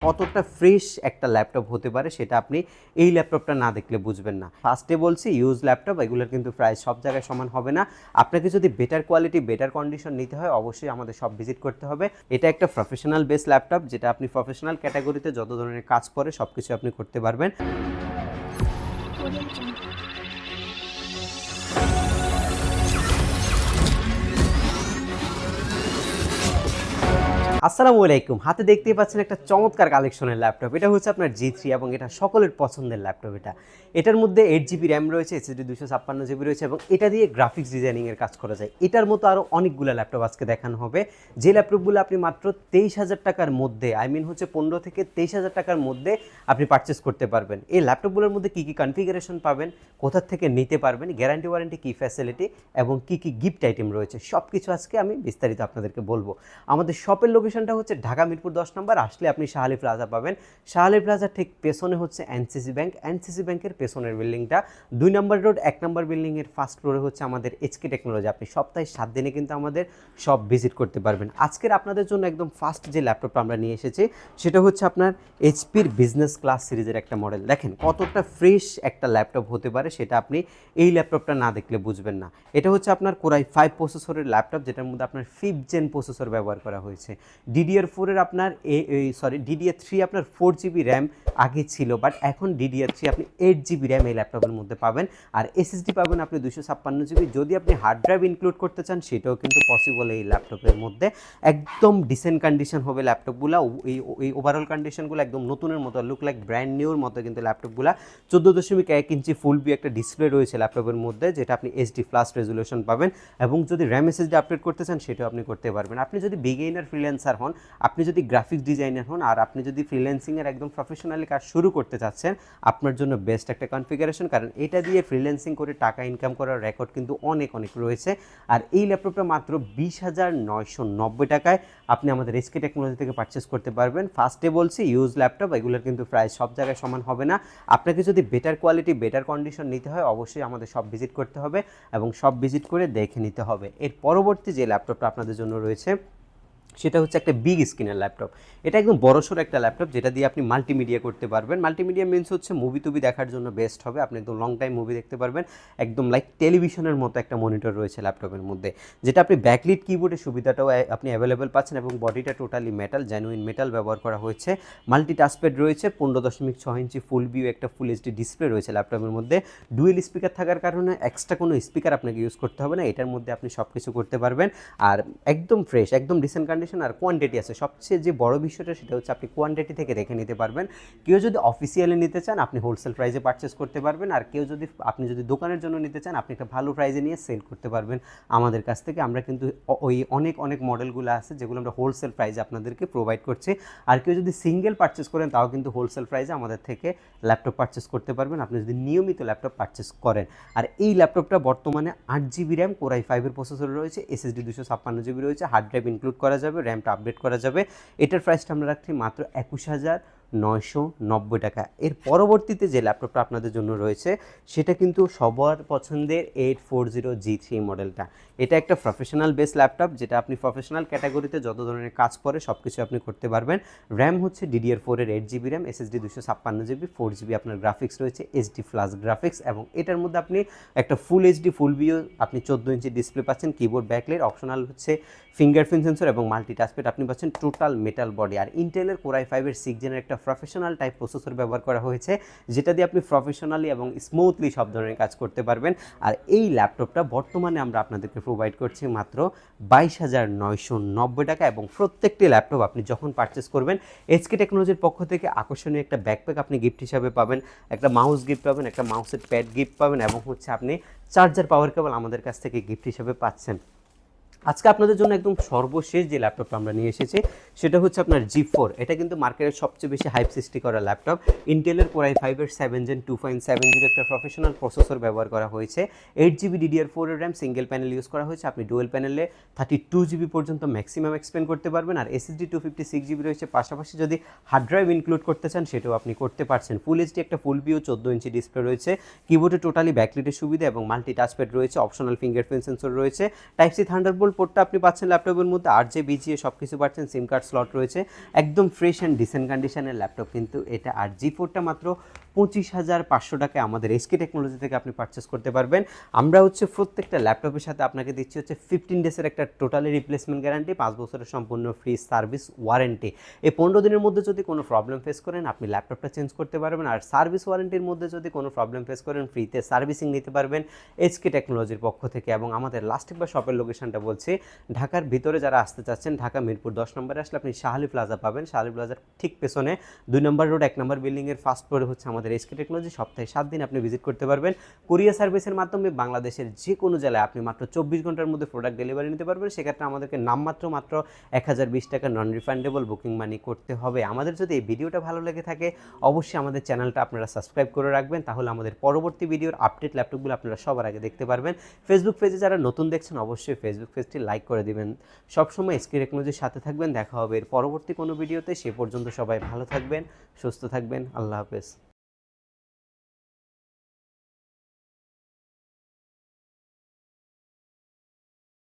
কতটা ফ্রেশ একটা ল্যাপটপ হতে পারে সেটা আপনি এই ল্যাপটপটা না দেখলে বুঝবেন না। ফার্স্টে বলছি ইউজ ল্যাপটপ এগুলোর কিন্তু প্রায় সব জায়গায় সমান হবে না। আপনাকে যদি বেটার কোয়ালিটি বেটার কন্ডিশন নিতে হয় অবশ্যই আমাদের সব ভিজিট করতে হবে। এটা একটা প্রফেশনাল বেস ল্যাপটপ যেটা আপনি প্রফেশনাল ক্যাটাগরিতে যত ধরনের কাজ করে সব কিছু আপনি করতে পারবেন। আসসালামু আলাইকুম। হাতে দেখতেই পাচ্ছেন একটা চমৎকার কালেকশনের ল্যাপটপ। এটা হচ্ছে আপনার G3 এবং এটা সকলের পছন্দের ল্যাপটপ। এটার মধ্যে 8GB র্যাম রয়েছে, SSD 256GB রয়েছে এবং এটা দিয়ে গ্রাফিক্স ডিজাইনিংয়ের কাজ করা যায়। এটার মতো আরও অনেকগুলো ল্যাপটপ আজকে দেখানো হবে, যে ল্যাপটপগুলো আপনি মাত্র 23,000 টাকার মধ্যে, হচ্ছে 15 থেকে 23,000 টাকার মধ্যে আপনি পারচেস করতে পারবেন। এই ল্যাপটপগুলোর মধ্যে কী কী কনফিগারেশন পাবেন, কোথা থেকে নিতে পারবেন, গ্যারান্টি ওয়ারেন্টি কী ফ্যাসিলিটি এবং কী কী গিফট আইটেম রয়েছে সব কিছু আজকে আমি বিস্তারিত আপনাদেরকে বলবো। আমাদের শপের লোকেশনটা হচ্ছে ঢাকা মিরপুর 10 নম্বর। আসলে আপনি শাহ আলী প্লাজা পাবেন। শাহ আলী প্লাজার ঠিক পেছনে হচ্ছে এনসিসি ব্যাংক। এনসিসি ব্যাংকের পেছনের বিল্ডিংটা 2 নম্বর রোড 1 নম্বর বিল্ডিংয়ের ফার্স্ট ফ্লোরে হচ্ছে আমাদের HK টেকনোলজি। আপনি সপ্তাহে 7 দিনে কিন্তু আমাদের সব ভিজিট করতে পারবেন। আজকের আপনাদের জন্য একদম ফার্স্ট যে ল্যাপটপটা আমরা নিয়ে এসেছি সেটা হচ্ছে আপনার এইচপির বিজনেস ক্লাস সিরিজের একটা মডেল। দেখেন কতটা ফ্রেশ একটা ল্যাপটপ হতে পারে সেটা আপনি এই ল্যাপটপটা না দেখলে বুঝবেন না। এটা হচ্ছে আপনার কোরাই 5 প্রসেসরের ল্যাপটপ, যেটার মধ্যে আপনার 5th জেন প্রসেসর ব্যবহার করা হয়েছে। DDR4 আপনার DDR3 আপনার 4GB র্যাম আগে ছিল, বাট এখন DDR3 আপনি 8GB র্যাম এই ল্যাপটপের মধ্যে পাবেন। আর SSD পাবেন আপনি 256GB। যদি আপনি হার্ড ড্রাইভ ইনক্লুড করতে চান সেটাও কিন্তু পসিবল এই ল্যাপটপের মধ্যে। একদম ডিসেন্ট কন্ডিশন হবে ল্যাপটপগুলো। এই ওভারঅল কন্ডিশনগুলো একদম নতুনের মতো, লুক লাইক ব্র্যান্ড নিউর মতো কিন্তু ল্যাপটপগুলো। 14.1 ইঞ্চি ফুল বি একটা ডিসপ্লে রয়েছে ল্যাপটপের মধ্যে, যেটা আপনি HD প্লাস রেজুলেশন পাবেন। এবং যদি র্যাম SSD আপডেট করতে চান সেটাও আপনি করতে পারবেন। আপনি যদি বিগিনার ফ্রিল্যান্সার হন, আপনি যদি গ্রাফিক্স ডিজাইনার হন, আর আপনি যদি ফ্রিল্যান্সিংয়ের একদম প্রফেশনালি কাজ শুরু করতে চাচ্ছেন, আপনার জন্য বেস্ট একটা কনফিগারেশন। কারণ এটা দিয়ে ফ্রিল্যান্সিং করে টাকা ইনকাম করার রেকর্ড কিন্তু অনেক রয়েছে। আর এই ল্যাপটপটা মাত্র 20,990 টাকায় আপনি আমাদের HK টেকনোলজি থেকে পারচেস করতে পারবেন। ফার্স্টে বলছি ইউজ ল্যাপটপ এগুলোর কিন্তু প্রায় সব জায়গায় সমান হবে না। আপনাকে যদি বেটার কোয়ালিটি বেটার কন্ডিশন নিতে হয় অবশ্যই আমাদের সব ভিজিট করতে হবে এবং সব ভিজিট করে দেখে নিতে হবে। এর পরবর্তী যে ল্যাপটপটা আপনাদের জন্য রয়েছে সেটা হচ্ছে একটা বিগ স্ক্রিনের ল্যাপটপ। এটা একদম বড়সড় একটা ল্যাপটপ, যেটা দিয়ে আপনি মাল্টিমিডিয়া করতে পারবেন। মাল্টিমিডিয়া মিনস হচ্ছে মুভি টুভি দেখার জন্য বেস্ট হবে। আপনি একদম লং টাইম মুভি দেখতে পারবেন। একদম লাইক টেলিভিশনের মতো একটা মনিটর রয়েছে ল্যাপটপের মধ্যে, যেটা আপনি ব্যাকলিট কিবোর্ডের সুবিধাটাও আপনি অ্যাভেলেবেল পাচ্ছেন এবং বডিটা টোটালি মেটাল, জেনুইন মেটাল ব্যবহার করা হয়েছে। মাল্টি টাচপ্যাড রয়েছে, 15.6 ইঞ্চি ফুল ভিউ একটা ফুল HD ডিসপ্লে রয়েছে ল্যাপটপের মধ্যে। ডুয়েল স্পিকার থাকার কারণে এক্সট্রা কোনো স্পিকার আপনাকে ইউজ করতে হবে না। এটার মধ্যে আপনি সব কিছু করতে পারবেন। আর একদম ফ্রেশ, একদম ডিসেন্ট কন্ডিশন। আর কোয়ান্টিটি আছে, সবচেয়ে যে বড় বিষয়টা সেটা হচ্ছে আপনি কোয়ান্টিটি থেকে রেখে নিতে পারবেন। কেউ যদি অফিসিয়ালি নিতে চান আপনি হোলসেল প্রাইসে পারচেস করতে পারবেন। আর কেউ যদি আপনি দোকানের জন্য নিতে চান আপনি একটা ভালো প্রাইসে নিয়ে সেল করতে পারবেন আমাদের কাছ থেকে। আমরা কিন্তু ওই অনেক মডেলগুলো আছে যেগুলো আমরা হোলসেল প্রাইসে আপনাদেরকে প্রোভাইড করছি। আর কেউ যদি সিঙ্গেল পারচেস করেন তাও কিন্তু হোলসেল প্রাইসে আমাদের থেকে ল্যাপটপ পারচেস করতে পারবেন, আপনি যদি নিয়মিত ল্যাপটপ পারচেস করেন। আর এই ল্যাপটপটা বর্তমানে 8GB র্যাম কোরাই 5 প্রসেসর রয়েছে, SSD 256GB রয়েছে, হার্ড ড্রাইভ ইনক্লুড করা যাবে, র্যামটা আপডেট করা যাবে। এটার প্রাইসটা আমরা রাখছি মাত্র 21,990 টাকা। এর পরবর্তীতে যে ল্যাপটপটা আপনাদের জন্য রয়েছে সেটা কিন্তু সবার পছন্দের 840G3 মডেলটা। এটা একটা প্রফেশনাল বেস ল্যাপটপ, যেটা আপনি প্রফেশনাল ক্যাটাগরিতে যত ধরনের কাজ করে সব কিছু আপনি করতে পারবেন। র্যাম হচ্ছে DDR4 8GB RAM, SSD 256GB, 4GB আপনার গ্রাফিক্স রয়েছে HD ফ্লাশ গ্রাফিক্স। এবং এটার মধ্যে আপনি একটা ফুল HD ফুল ভিউ আপনি 14 ইঞ্চি ডিসপ্লে পাচ্ছেন, কিবোর্ড ব্যাকলাইট, অপশনাল হচ্ছে ফিঙ্গারপ্রিন্ট সেন্সর এবং মাল্টি টাচপ্যাড আপনি পাচ্ছেন, টোটাল মেটাল বডি। আর ইন্টেলের কোরাই 5 6 জেনের একটা প্রফেশনাল টাইপ প্রসেসর ব্যবহার করা হয়েছে, যেটা দিয়ে আপনি প্রফেশনালি এবং স্মুথলি সব ধরনের কাজ করতে পারবেন। আর এই ল্যাপটপটা বর্তমানে আমরা আপনাদেরকে প্রোভাইড করছি মাত্র 22,990 টাকা। এবং প্রত্যেকটি ল্যাপটপ আপনি যখন পারচেস করবেন HK টেকনোলজির পক্ষ থেকে আকর্ষণীয় একটা ব্যাকপ্যাক আপনি গিফট হিসাবে পাবেন, একটা মাউস গিফট পাবেন, একটা মাউসের প্যাড গিফট পাবেন এবং হচ্ছে আপনি চার্জার পাওয়ার কেবল আমাদের কাছ থেকে গিফট হিসাবে পাচ্ছেন। আজকে আপনাদের জন্য একদম সর্বশেষ যে ল্যাপটপটা আমরা নিয়ে এসেছি সেটা হচ্ছে আপনার G4। এটা কিন্তু মার্কেটের সবচেয়ে বেশি হাইপ সৃষ্টি করা ল্যাপটপ। ইন্টেলের কোরাই 5 7 জেন 2.70 একটা প্রফেশনাল প্রসেসর ব্যবহার করা হয়েছে, 8GB DDR4 RAM, single panel use করা হয়েছে। আপনি ডুয়েল প্যানেলে 32GB পর্যন্ত ম্যাক্সিমাম এক্সপেন্ড করতে পারবেন। আর SSD 256GB রয়েছে, পাশাপাশি যদি হার্ড ড্রাইভ ইনক্লুড করতে চান সেটাও আপনি করতে পারছেন। ফুল HD একটা ফুল ভিউ 14 ইঞ্চি ডিসপ্লে রয়েছে, কিবোর্ডে টোটালি ব্যাকলিটের সুবিধা এবং মাল্টি টাচপ্যাড রয়েছে, অপশনাল ফিঙ্গারপ্রিন্ট সেন্সর রয়েছে, টাইপ সি থান্ডারবোল্ট সকল পোর্টটা আপনি পাচ্ছেন ল্যাপটপের মধ্যে, RJ BGA সব কিছু পাচ্ছেন, সিম কার্ড স্লট রয়েছে, একদম ফ্রেশ অ্যান্ড ডিসেন্ট কন্ডিশনের ল্যাপটপ কিন্তু এটা। আর G4টা মাত্র 25,500 টাকায় আমাদের SK টেকনোলজি থেকে আপনি পারচেস করতে পারবেন। আমরা হচ্ছে প্রত্যেকটা ল্যাপটপের সাথে আপনাকে দিচ্ছি হচ্ছে 15 ডেজের একটা টোটালি রিপ্লেসমেন্ট গ্যারান্টি, 5 বছরের সম্পূর্ণ ফ্রি সার্ভিস ওয়ারেন্টি। এই 15 দিনের মধ্যে যদি কোনো প্রবলেম ফেস করেন আপনি ল্যাপটপটা চেঞ্জ করতে পারবেন, আর সার্ভিস ওয়ারেন্টির মধ্যে যদি কোনো প্রবলেম ফেস করেন ফ্রিতে সার্ভিসিং নিতে পারবেন SK টেকনোলজির পক্ষ থেকে। এবং আমাদের লাস্ট একবার শপের লোকেশনটা বলছি, ঢাকার ভিতরে যারা আসতে চাচ্ছেন, ঢাকা মিরপুর 10 নম্বরে আসলে আপনি শাহালি প্লাজা পাবেন, শাহালি প্লাজার ঠিক পেছনে 2 নম্বর রোড 1 নম্বর বিল্ডিংয়ের ফার্স্ট ফ্লোরে হচ্ছে আমাদের SK টেকনোলজি। সপ্তাহে 7 দিন আপনি ভিজিট করতে পারবেন। কুরিয়ার সার্ভিসের মাধ্যমে বাংলাদেশের যে কোনো জেলায় আপনি মাত্র 24 ঘন্টার মধ্যে প্রোডাক্ট ডেলিভারি নিতে পারবেন। সেক্ষেত্রে আমাদেরকে নামমাত্র মাত্র 1020 টাকা নন রিফান্ডেবল বুকিং মানি করতে হবে। আমাদের যদি এই ভিডিওটা ভালো লেগে থাকে অবশ্যই আমাদের চ্যানেলটা আপনারা সাবস্ক্রাইব করে রাখবেন, তাহলে আমাদের পরবর্তী ভিডিওর আপডেট ল্যাপটপগুলো আপনারা সবার আগে দেখতে পারবেন। ফেসবুক পেজে যারা নতুন দেখছেন অবশ্যই ফেসবুক পেজটি লাইক করে দিবেন। সবসময় SK টেকনোলজির সাথে থাকবেন। দেখা হবে এর পরবর্তী কোনো ভিডিওতে। সে পর্যন্ত সবাই ভালো থাকবেন, সুস্থ থাকবেন। আল্লাহ হাফেজ।